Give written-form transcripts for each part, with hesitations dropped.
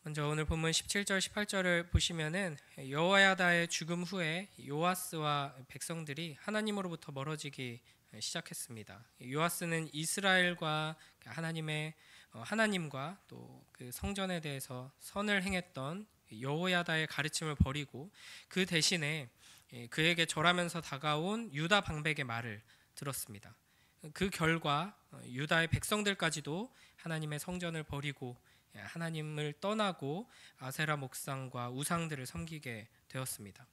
먼저 오늘 본문 17절 18절을 보시면은 여호야다의 죽음 후에 요아스와 백성들이 하나님으로부터 멀어지기 시작했습니다. 요아스는 이스라엘과 하나님과 또 그 성전에 대해서 선을 행했던 여호야다의 가르침을 버리고 그 대신에 그에게 절하면서 다가온 유다 방백의 말을 들었습니다. 그 결과 유다의 백성들까지도 하나님의 성전을 버리고 하나님을 떠나고 아세라 목상과 우상들을 섬기게 되었습니다.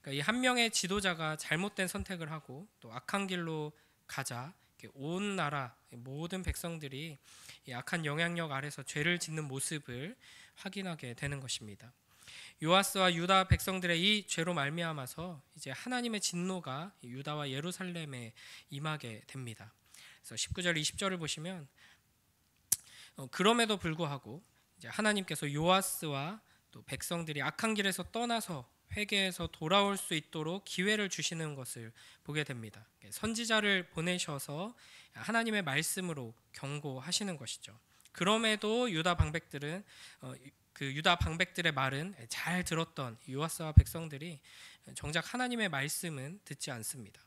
그러니까 이 한 명의 지도자가 잘못된 선택을 하고 또 악한 길로 가자 온 나라 모든 백성들이 이 악한 영향력 아래서 죄를 짓는 모습을 확인하게 되는 것입니다. 요아스와 유다 백성들의 이 죄로 말미암아서 이제 하나님의 진노가 유다와 예루살렘에 임하게 됩니다. 그래서 19절 20절을 보시면 그럼에도 불구하고 이제 하나님께서 요아스와 또 백성들이 악한 길에서 떠나서 회개해서 돌아올 수 있도록 기회를 주시는 것을 보게 됩니다. 선지자를 보내셔서 하나님의 말씀으로 경고하시는 것이죠. 그럼에도 유다 방백들의 말은 잘 들었던 요아스와 백성들이 정작 하나님의 말씀은 듣지 않습니다.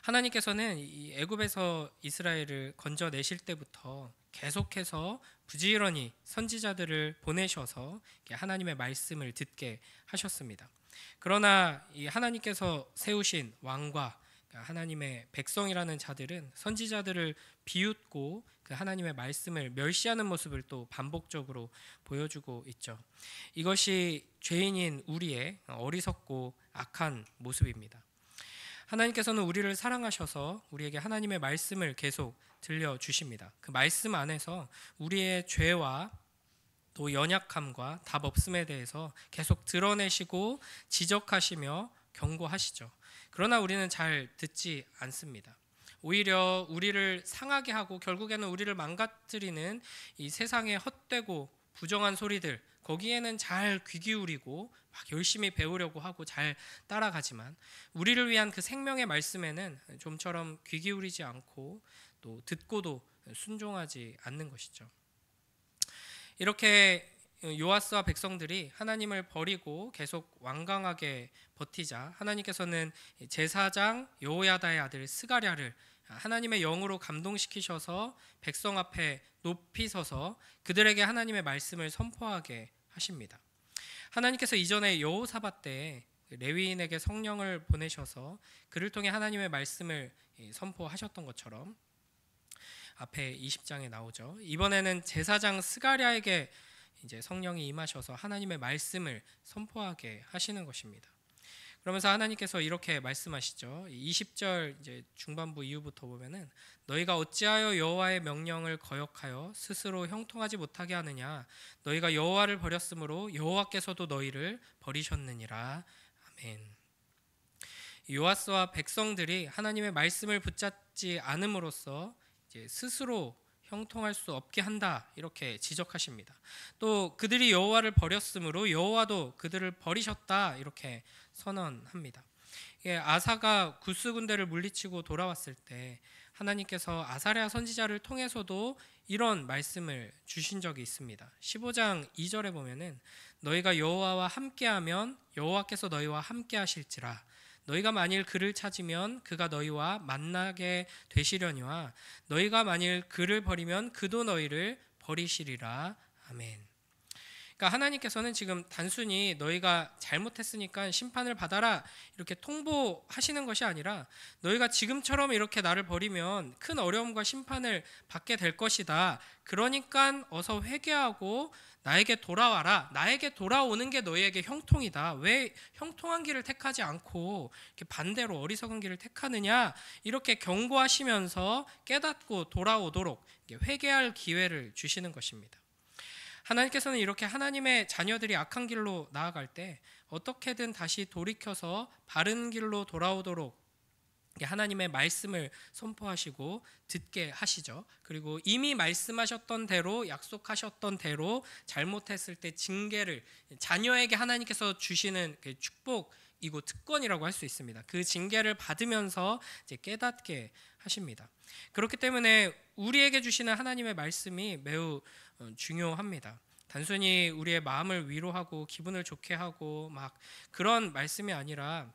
하나님께서는 이 애굽에서 이스라엘을 건져내실 때부터 계속해서 부지런히 선지자들을 보내셔서 하나님의 말씀을 듣게 하셨습니다. 그러나 이 하나님께서 세우신 왕과 하나님의 백성이라는 자들은 선지자들을 비웃고 그 하나님의 말씀을 멸시하는 모습을 또 반복적으로 보여주고 있죠. 이것이 죄인인 우리의 어리석고 악한 모습입니다. 하나님께서는 우리를 사랑하셔서 우리에게 하나님의 말씀을 계속 들려주십니다. 그 말씀 안에서 우리의 죄와 또 연약함과 답 없음에 대해서 계속 드러내시고 지적하시며 경고하시죠. 그러나 우리는 잘 듣지 않습니다. 오히려 우리를 상하게 하고 결국에는 우리를 망가뜨리는 이 세상의 헛되고 부정한 소리들, 거기에는 잘 귀 기울이고 막 열심히 배우려고 하고 잘 따라가지만 우리를 위한 그 생명의 말씀에는 좀처럼 귀 기울이지 않고 또 듣고도 순종하지 않는 것이죠. 이렇게 요아스와 백성들이 하나님을 버리고 계속 완강하게 버티자 하나님께서는 제사장 여호야다의 아들 스가랴를 하나님의 영으로 감동시키셔서 백성 앞에 높이 서서 그들에게 하나님의 말씀을 선포하게 하십니다. 하나님께서 이전에 여호사밧 때 레위인에게 성령을 보내셔서 그를 통해 하나님의 말씀을 선포하셨던 것처럼 앞에 20장에 나오죠. 이번에는 제사장 스가랴에게 이제 성령이 임하셔서 하나님의 말씀을 선포하게 하시는 것입니다. 그러면서 하나님께서 이렇게 말씀하시죠. 20절 이제 중반부 이후부터 보면은 너희가 어찌하여 여호와의 명령을 거역하여 스스로 형통하지 못하게 하느냐 너희가 여호와를 버렸으므로 여호와께서도 너희를 버리셨느니라. 아멘. 요아스와 백성들이 하나님의 말씀을 붙잡지 않음으로써 이제 스스로 형통할 수 없게 한다 이렇게 지적하십니다. 또 그들이 여호와를 버렸으므로 여호와도 그들을 버리셨다 이렇게 선언합니다. 아사가 구스 군대를 물리치고 돌아왔을 때 하나님께서 아사랴 선지자를 통해서도 이런 말씀을 주신 적이 있습니다. 15장 2절에 보면은 너희가 여호와와 함께하면 여호와께서 너희와 함께하실지라 너희가 만일 그를 찾으면 그가 너희와 만나게 되시려니와 너희가 만일 그를 버리면 그도 너희를 버리시리라. 아멘. 그러니까 하나님께서는 지금 단순히 너희가 잘못했으니까 심판을 받아라 이렇게 통보하시는 것이 아니라 너희가 지금처럼 이렇게 나를 버리면 큰 어려움과 심판을 받게 될 것이다. 그러니까 어서 회개하고 나에게 돌아와라. 나에게 돌아오는 게 너희에게 형통이다. 왜 형통한 길을 택하지 않고 이렇게 반대로 어리석은 길을 택하느냐 이렇게 경고하시면서 깨닫고 돌아오도록 회개할 기회를 주시는 것입니다. 하나님께서는 이렇게 하나님의 자녀들이 악한 길로 나아갈 때 어떻게든 다시 돌이켜서 바른 길로 돌아오도록 하나님의 말씀을 선포하시고 듣게 하시죠. 그리고 이미 말씀하셨던 대로 약속하셨던 대로 잘못했을 때 징계를 자녀에게 하나님께서 주시는 축복이고 특권이라고 할 수 있습니다. 그 징계를 받으면서 이제 깨닫게 하십니다. 그렇기 때문에 우리에게 주시는 하나님의 말씀이 매우 중요합니다. 단순히 우리의 마음을 위로하고 기분을 좋게 하고 막 그런 말씀이 아니라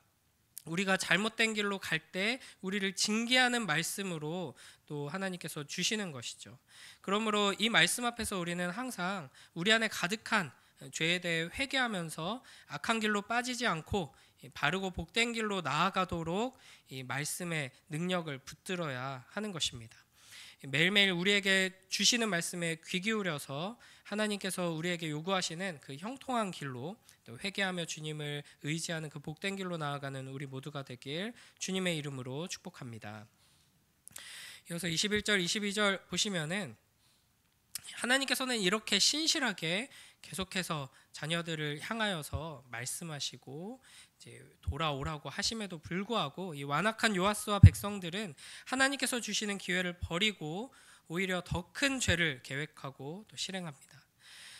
우리가 잘못된 길로 갈 때 우리를 징계하는 말씀으로 또 하나님께서 주시는 것이죠. 그러므로 이 말씀 앞에서 우리는 항상 우리 안에 가득한 죄에 대해 회개하면서 악한 길로 빠지지 않고 바르고 복된 길로 나아가도록 이 말씀의 능력을 붙들어야 하는 것입니다. 매일매일 우리에게 주시는 말씀에 귀 기울여서 하나님께서 우리에게 요구하시는 그 형통한 길로 또 회개하며 주님을 의지하는 그 복된 길로 나아가는 우리 모두가 되길 주님의 이름으로 축복합니다. 이어서 21절, 22절 보시면은 하나님께서는 이렇게 신실하게 계속해서 자녀들을 향하여서 말씀하시고 이제 돌아오라고 하심에도 불구하고 이 완악한 요아스와 백성들은 하나님께서 주시는 기회를 버리고 오히려 더 큰 죄를 계획하고 또 실행합니다.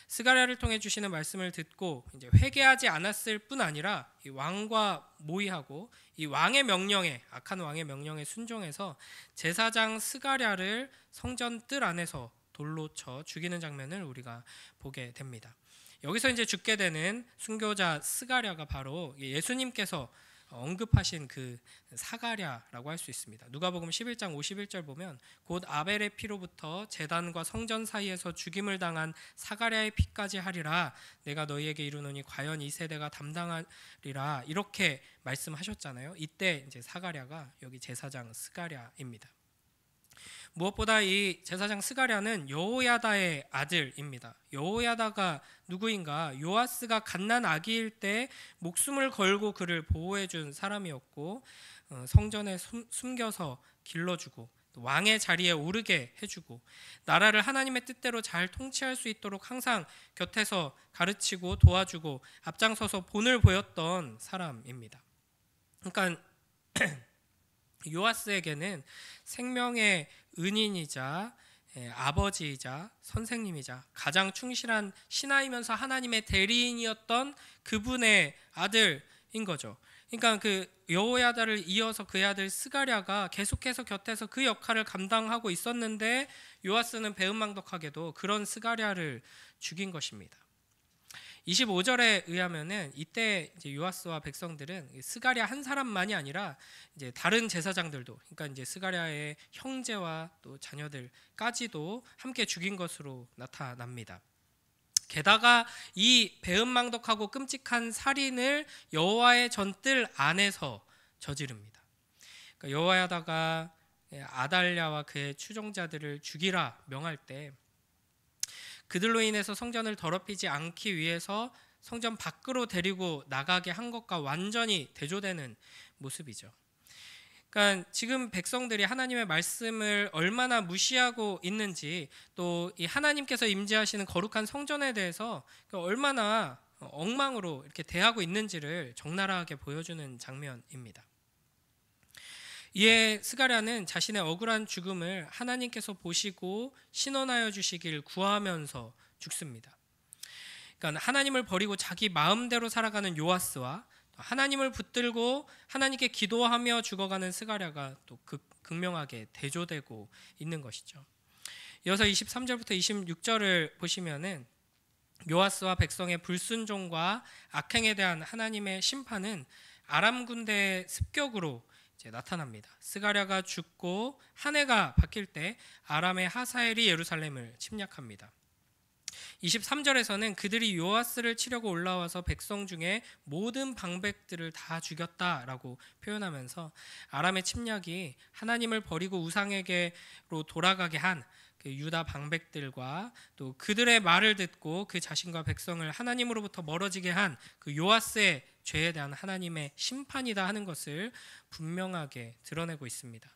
스가랴를 통해 주시는 말씀을 듣고 이제 회개하지 않았을 뿐 아니라 이 왕과 모의하고 이 왕의 명령에, 악한 왕의 명령에 순종해서 제사장 스가랴를 성전 뜰 안에서 돌로 쳐 죽이는 장면을 우리가 보게 됩니다. 여기서 이제 죽게 되는 순교자 스가랴가 바로 예수님께서 언급하신 그 사가랴라고 할 수 있습니다. 누가복음 11장 51절 보면 곧 아벨의 피로부터 제단과 성전 사이에서 죽임을 당한 사가랴의 피까지 하리라. 내가 너희에게 이르노니 과연 이 세대가 담당하리라. 이렇게 말씀하셨잖아요. 이때 이제 사가랴가 여기 제사장 스가랴입니다. 무엇보다 이 제사장 스가랴는 여호야다의 아들입니다. 여호야다가 누구인가? 요아스가 갓난 아기일 때 목숨을 걸고 그를 보호해 준 사람이었고 성전에 숨겨서 길러주고 왕의 자리에 오르게 해주고 나라를 하나님의 뜻대로 잘 통치할 수 있도록 항상 곁에서 가르치고 도와주고 앞장서서 본을 보였던 사람입니다. 그러니까 요아스에게는 생명의 은인이자 아버지이자 선생님이자 가장 충실한 신하이면서 하나님의 대리인이었던 그분의 아들인 거죠. 그러니까 그 여호야다를 이어서 그의 아들 스가랴가 계속해서 곁에서 그 역할을 감당하고 있었는데 요아스는 배은망덕하게도 그런 스가랴를 죽인 것입니다. 25절에 의하면은 이때 이제 요아스와 백성들은 스가랴 한 사람만이 아니라 이제 다른 제사장들도, 그러니까 이제 스가랴의 형제와 또 자녀들까지도 함께 죽인 것으로 나타납니다. 게다가 이 배은망덕하고 끔찍한 살인을 여호와의 전뜰 안에서 저지릅니다. 그러니까 여호야다가 아달랴와 그의 추종자들을 죽이라 명할 때 그들로 인해서 성전을 더럽히지 않기 위해서 성전 밖으로 데리고 나가게 한 것과 완전히 대조되는 모습이죠. 그러니까 지금 백성들이 하나님의 말씀을 얼마나 무시하고 있는지, 또 이 하나님께서 임재하시는 거룩한 성전에 대해서 얼마나 엉망으로 이렇게 대하고 있는지를 적나라하게 보여주는 장면입니다. 이에 스가랴는 자신의 억울한 죽음을 하나님께서 보시고 신원하여 주시길 구하면서 죽습니다. 그러니까 하나님을 버리고 자기 마음대로 살아가는 요아스와 하나님을 붙들고 하나님께 기도하며 죽어가는 스가랴가 또 극명하게 대조되고 있는 것이죠. 이어서 23절부터 26절을 보시면은 요아스와 백성의 불순종과 악행에 대한 하나님의 심판은 아람 군대의 습격으로 나타납니다. 스가랴가 죽고 한 해가 바뀔 때 아람의 하사엘이 예루살렘을 침략합니다. 23절에서는 그들이 요아스를 치려고 올라와서 백성 중에 모든 방백들을 다 죽였다라고 표현하면서 아람의 침략이 하나님을 버리고 우상에게로 돌아가게 한 그 유다 방백들과 또 그들의 말을 듣고 그 자신과 백성을 하나님으로부터 멀어지게 한 그 요아스의 죄에 대한 하나님의 심판이다 하는 것을 분명하게 드러내고 있습니다.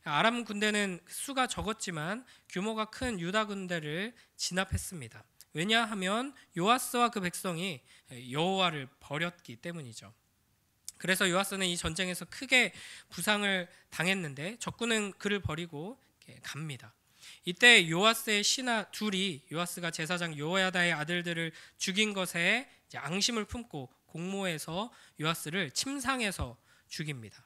아람 군대는 수가 적었지만 규모가 큰 유다 군대를 진압했습니다. 왜냐하면 요아스와 그 백성이 여호와를 버렸기 때문이죠. 그래서 요아스는 이 전쟁에서 크게 부상을 당했는데 적군은 그를 버리고 갑니다. 이때 요아스의 신하 둘이 요아스가 제사장 여호야다의 아들들을 죽인 것에 앙심을 품고 공모해서 요아스를 침상해서 죽입니다.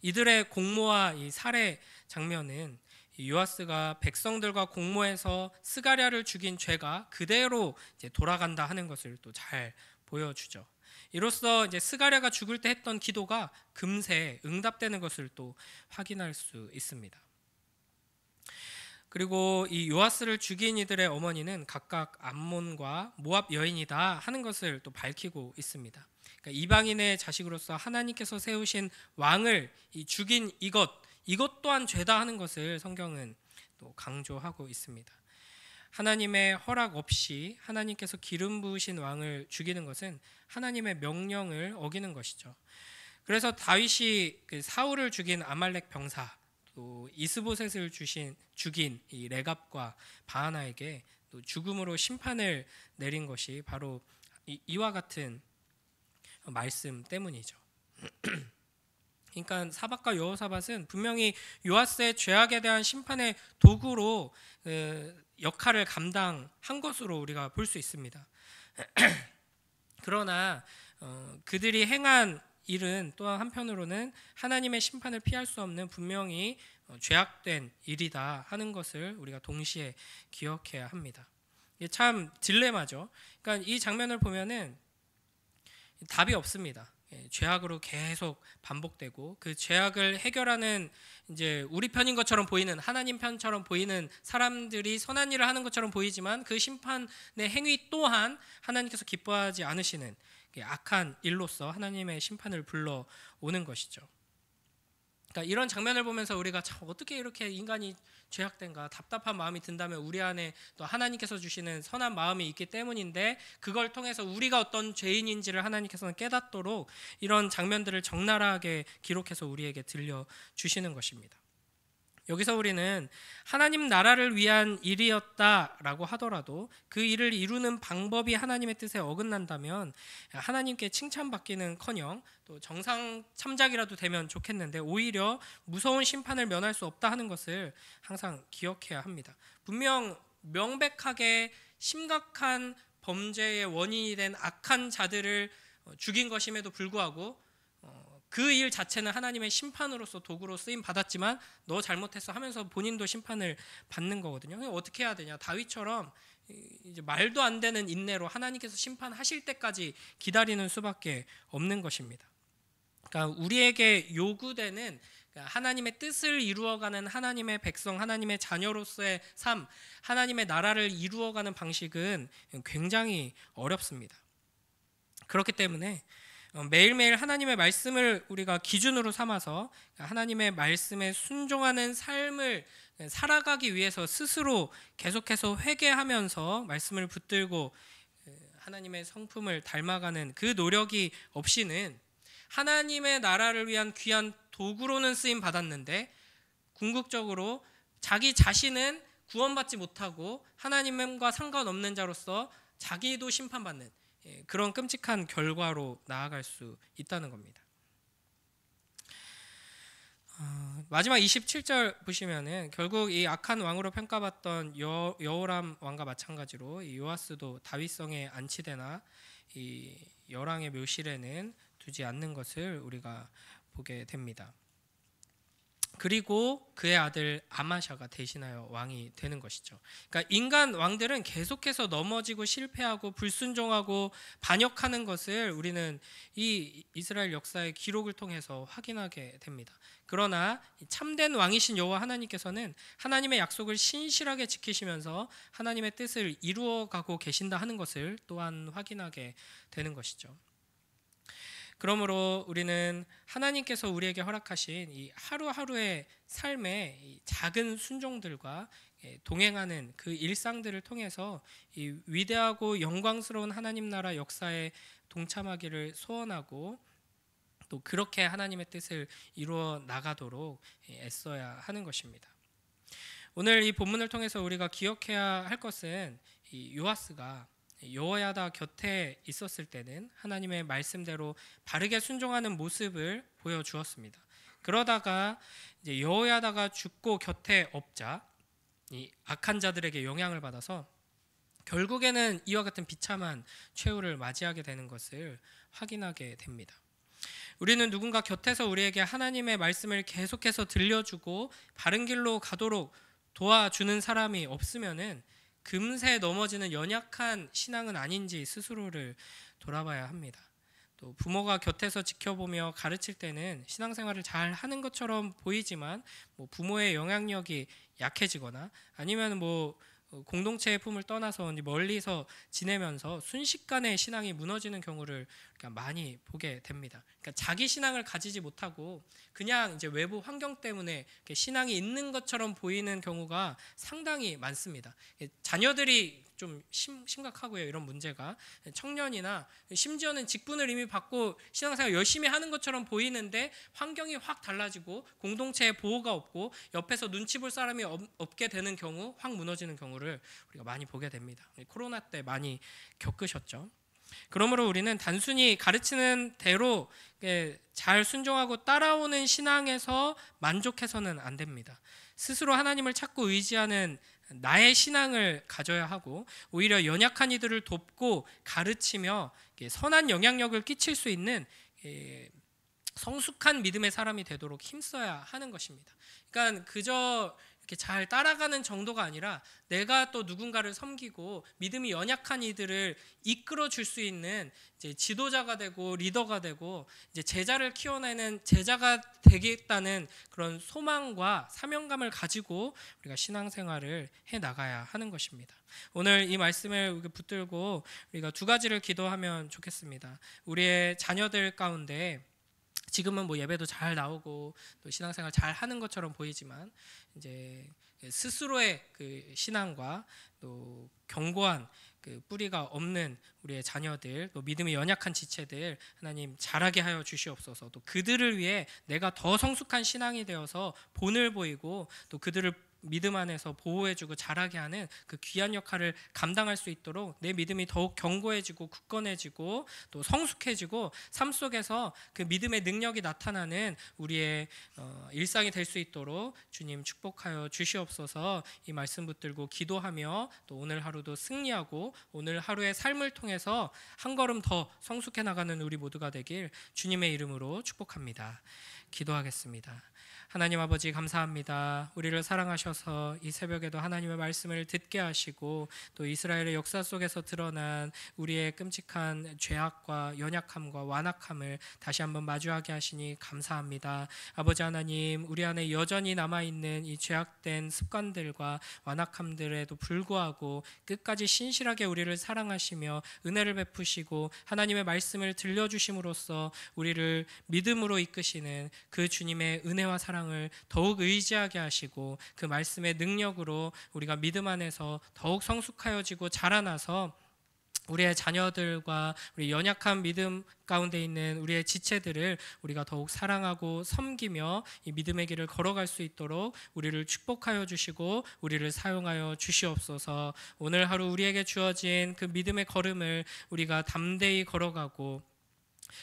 이들의 공모와 이 살해 장면은 요아스가 백성들과 공모해서 스가랴를 죽인 죄가 그대로 이제 돌아간다 하는 것을 또 잘 보여주죠. 이로써 이제 스가랴가 죽을 때 했던 기도가 금세 응답되는 것을 또 확인할 수 있습니다. 그리고 이 요아스를 죽인 이들의 어머니는 각각 암몬과 모압 여인이다 하는 것을 또 밝히고 있습니다. 그러니까 이방인의 자식으로서 하나님께서 세우신 왕을 죽인 이것 또한 죄다 하는 것을 성경은 또 강조하고 있습니다. 하나님의 허락 없이 하나님께서 기름 부으신 왕을 죽이는 것은 하나님의 명령을 어기는 것이죠. 그래서 다윗이 그 사울을 죽인 아말렉 병사, 또 이스보셋을 죽인 이 레갑과 바하나에게 또 죽음으로 심판을 내린 것이 바로 이와 같은 말씀 때문이죠. 그러니까 사밧과 여호사밧은 분명히 요아스의 죄악에 대한 심판의 도구로 역할을 감당한 것으로 우리가 볼 수 있습니다. 그러나 그들이 행한 일은 또한 한편으로는 하나님의 심판을 피할 수 없는 분명히 죄악된 일이다 하는 것을 우리가 동시에 기억해야 합니다. 이게 참 딜레마죠. 그러니까 이 장면을 보면은 답이 없습니다. 죄악으로 계속 반복되고 그 죄악을 해결하는 이제 우리 편인 것처럼 보이는 하나님 편처럼 보이는 사람들이 선한 일을 하는 것처럼 보이지만 그 심판의 행위 또한 하나님께서 기뻐하지 않으시는 악한 일로서 하나님의 심판을 불러오는 것이죠. 그러니까 이런 장면을 보면서 우리가 참 어떻게 이렇게 인간이 죄악된가 답답한 마음이 든다면 우리 안에 또 하나님께서 주시는 선한 마음이 있기 때문인데 그걸 통해서 우리가 어떤 죄인인지를 하나님께서는 깨닫도록 이런 장면들을 적나라하게 기록해서 우리에게 들려주시는 것입니다. 여기서 우리는 하나님 나라를 위한 일이었다라고 하더라도 그 일을 이루는 방법이 하나님의 뜻에 어긋난다면 하나님께 칭찬받기는커녕 또 정상 참작이라도 되면 좋겠는데 오히려 무서운 심판을 면할 수 없다 하는 것을 항상 기억해야 합니다. 분명 명백하게 심각한 범죄의 원인이 된 악한 자들을 죽인 것임에도 불구하고 그 일 자체는 하나님의 심판으로서 도구로 쓰임 받았지만 너 잘못했어 하면서 본인도 심판을 받는 거거든요. 어떻게 해야 되냐? 다윗처럼 이제 말도 안 되는 인내로 하나님께서 심판하실 때까지 기다리는 수밖에 없는 것입니다. 그러니까 우리에게 요구되는 하나님의 뜻을 이루어가는 하나님의 백성, 하나님의 자녀로서의 삶, 하나님의 나라를 이루어가는 방식은 굉장히 어렵습니다. 그렇기 때문에 매일매일 하나님의 말씀을 우리가 기준으로 삼아서 하나님의 말씀에 순종하는 삶을 살아가기 위해서 스스로 계속해서 회개하면서 말씀을 붙들고 하나님의 성품을 닮아가는 그 노력이 없이는 하나님의 나라를 위한 귀한 도구로는 쓰임 받았는데 궁극적으로 자기 자신은 구원받지 못하고 하나님과 상관없는 자로서 자기도 심판받는 그런 끔찍한 결과로 나아갈 수 있다는 겁니다. 마지막 27절 보시면은 결국 이 악한 왕으로 평가받던 여호람 왕과 마찬가지로 이 요아스도 다윗성에 안치되나 이 열왕의 묘실에는 두지 않는 것을 우리가 보게 됩니다. 그리고 그의 아들 아마샤가 대신하여 왕이 되는 것이죠. 그러니까 인간 왕들은 계속해서 넘어지고 실패하고 불순종하고 반역하는 것을 우리는 이 이스라엘 역사의 기록을 통해서 확인하게 됩니다. 그러나 참된 왕이신 여호와 하나님께서는 하나님의 약속을 신실하게 지키시면서 하나님의 뜻을 이루어가고 계신다 하는 것을 또한 확인하게 되는 것이죠. 그러므로 우리는 하나님께서 우리에게 허락하신 이 하루하루의 삶의 이 작은 순종들과 동행하는 그 일상들을 통해서 이 위대하고 영광스러운 하나님 나라 역사에 동참하기를 소원하고 또 그렇게 하나님의 뜻을 이루어 나가도록 애써야 하는 것입니다. 오늘 이 본문을 통해서 우리가 기억해야 할 것은 이 요아스가 여호야다 곁에 있었을 때는 하나님의 말씀대로 바르게 순종하는 모습을 보여주었습니다. 그러다가 이제 여호야다가 죽고 곁에 없자 이 악한 자들에게 영향을 받아서 결국에는 이와 같은 비참한 최후를 맞이하게 되는 것을 확인하게 됩니다. 우리는 누군가 곁에서 우리에게 하나님의 말씀을 계속해서 들려주고 바른 길로 가도록 도와주는 사람이 없으면은 금세 넘어지는 연약한 신앙은 아닌지 스스로를 돌아봐야 합니다. 또 부모가 곁에서 지켜보며 가르칠 때는 신앙생활을 잘 하는 것처럼 보이지만 부모의 영향력이 약해지거나 아니면 공동체의 품을 떠나서 멀리서 지내면서 순식간에 신앙이 무너지는 경우를 많이 보게 됩니다. 그러니까 자기 신앙을 가지지 못하고 그냥 이제 외부 환경 때문에 신앙이 있는 것처럼 보이는 경우가 상당히 많습니다. 자녀들이 좀 심각하고요. 이런 문제가 청년이나 심지어는 직분을 이미 받고 신앙생활 열심히 하는 것처럼 보이는데 환경이 확 달라지고 공동체의 보호가 없고 옆에서 눈치 볼 사람이 없게 되는 경우, 확 무너지는 경우를 우리가 많이 보게 됩니다. 코로나 때 많이 겪으셨죠. 그러므로 우리는 단순히 가르치는 대로 잘 순종하고 따라오는 신앙에서 만족해서는 안 됩니다. 스스로 하나님을 찾고 의지하는 나의 신앙을 가져야 하고 오히려 연약한 이들을 돕고 가르치며 선한 영향력을 끼칠 수 있는 성숙한 믿음의 사람이 되도록 힘써야 하는 것입니다. 그러니까 그저 이렇게 잘 따라가는 정도가 아니라 내가 또 누군가를 섬기고 믿음이 연약한 이들을 이끌어 줄 수 있는 이제 지도자가 되고 리더가 되고 이제 제자를 키워내는 제자가 되겠다는 그런 소망과 사명감을 가지고 우리가 신앙생활을 해 나가야 하는 것입니다. 오늘 이 말씀을 붙들고 우리가 두 가지를 기도하면 좋겠습니다. 우리의 자녀들 가운데 지금은 예배도 잘 나오고 또 신앙생활 잘 하는 것처럼 보이지만 이제 스스로의 그 신앙과 또 견고한 그 뿌리가 없는 우리의 자녀들, 또 믿음이 연약한 지체들 하나님 자라게 하여 주시옵소서. 또 그들을 위해 내가 더 성숙한 신앙이 되어서 본을 보이고 또 그들을 믿음 안에서 보호해주고 자라게 하는 그 귀한 역할을 감당할 수 있도록 내 믿음이 더욱 견고해지고 굳건해지고 또 성숙해지고 삶 속에서 그 믿음의 능력이 나타나는 우리의 일상이 될 수 있도록 주님 축복하여 주시옵소서. 이 말씀 붙들고 기도하며 또 오늘 하루도 승리하고 오늘 하루의 삶을 통해서 한 걸음 더 성숙해 나가는 우리 모두가 되길 주님의 이름으로 축복합니다. 기도하겠습니다. 하나님 아버지 감사합니다. 우리를 사랑하셔서 이 새벽에도 하나님의 말씀을 듣게 하시고 또 이스라엘의 역사 속에서 드러난 우리의 끔찍한 죄악과 연약함과 완악함을 다시 한번 마주하게 하시니 감사합니다. 아버지 하나님, 우리 안에 여전히 남아있는 이 죄악된 습관들과 완악함들에도 불구하고 끝까지 신실하게 우리를 사랑하시며 은혜를 베푸시고 하나님의 말씀을 들려주심으로써 우리를 믿음으로 이끄시는 그 주님의 은혜와 사랑을 더욱 의지하게 하시고 그 말씀의 능력으로 우리가 믿음 안에서 더욱 성숙하여지고 자라나서 우리의 자녀들과 우리 연약한 믿음 가운데 있는 우리의 지체들을 우리가 더욱 사랑하고 섬기며 이 믿음의 길을 걸어갈 수 있도록 우리를 축복하여 주시고 우리를 사용하여 주시옵소서. 오늘 하루 우리에게 주어진 그 믿음의 걸음을 우리가 담대히 걸어가고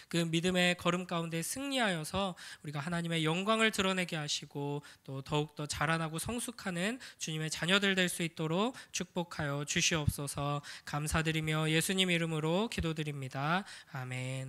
그 믿음의 걸음 가운데 승리하여서 우리가 하나님의 영광을 드러내게 하시고 또 더욱더 자라나고 성숙하는 주님의 자녀들 될 수 있도록 축복하여 주시옵소서. 감사드리며 예수님 이름으로 기도드립니다. 아멘.